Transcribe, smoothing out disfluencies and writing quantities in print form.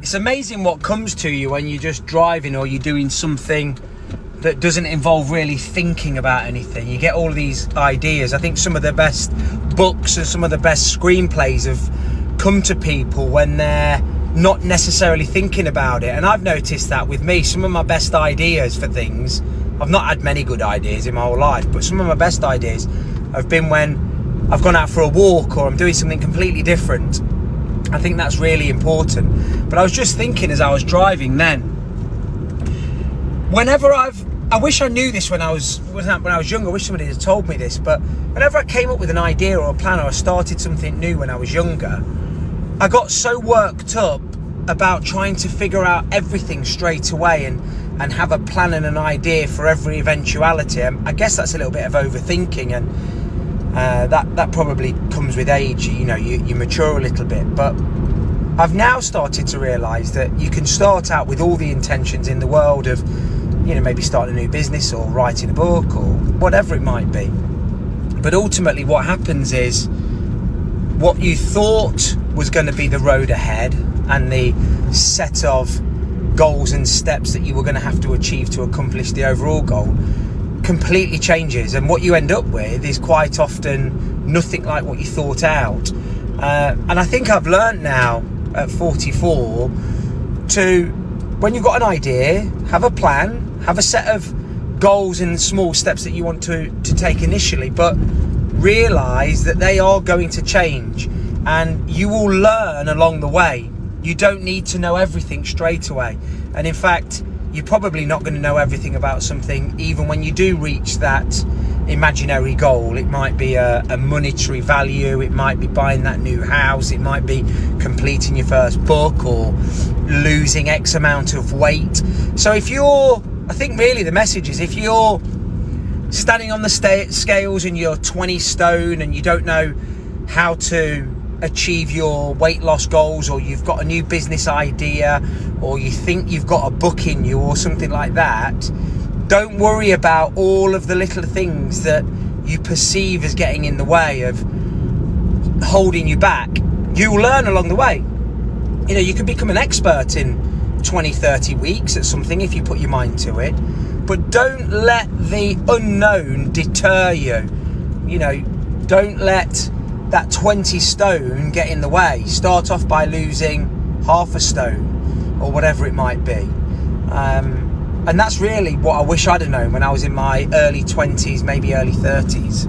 It's amazing what comes to you when you're just driving or you're doing something that doesn't involve really thinking about anything. You get all of these ideas. I think some of the best books and some of the best screenplays have come to people when they're not necessarily thinking about it. And I've noticed that with me. Some of my best ideas for things, I've not had many good ideas in my whole life, but some of my best ideas have been when I've gone out for a walk or I'm doing something completely different. I think that's really important. But I was just thinking as I was driving then, I wish I knew this when I was younger. I wish somebody had told me this, but whenever I came up with an idea or a plan or I started something new when I was younger, I got so worked up about trying to figure out everything straight away and have a plan and an idea for every eventuality. I guess that's a little bit of overthinking, and that probably comes with age. You know, you mature a little bit. But I've now started to realise that you can start out with all the intentions in the world of, you know, maybe starting a new business or writing a book or whatever it might be. But ultimately what happens is what you thought was going to be the road ahead and the set of goals and steps that you were going to have to achieve to accomplish the overall goal completely changes, and what you end up with is quite often nothing like what you thought out. And I think I've learned now at 44 to, when you've got an idea, have a plan, have a set of goals and small steps that you want to take initially, but realise that they are going to change and you will learn along the way. You don't need to know everything straight away, and in fact you're probably not going to know everything about something even when you do reach that imaginary goal. It might be a monetary value, it might be buying that new house, it might be completing your first book or losing X amount of weight. So I think really the message is, if you're standing on the scales and you're 20 stone and you don't know how to achieve your weight loss goals, or you've got a new business idea, or you think you've got a book in you or something like that, don't worry about all of the little things that you perceive as getting in the way of holding you back. You'll learn along the way. You know, you can become an expert in 20-30 weeks at something if you put your mind to it, but don't let the unknown deter you. You know, don't let that 20 stone get in the way. Start off by losing half a stone or whatever it might be. And that's really what I wish I'd have known when I was in my early 20s, maybe early 30s.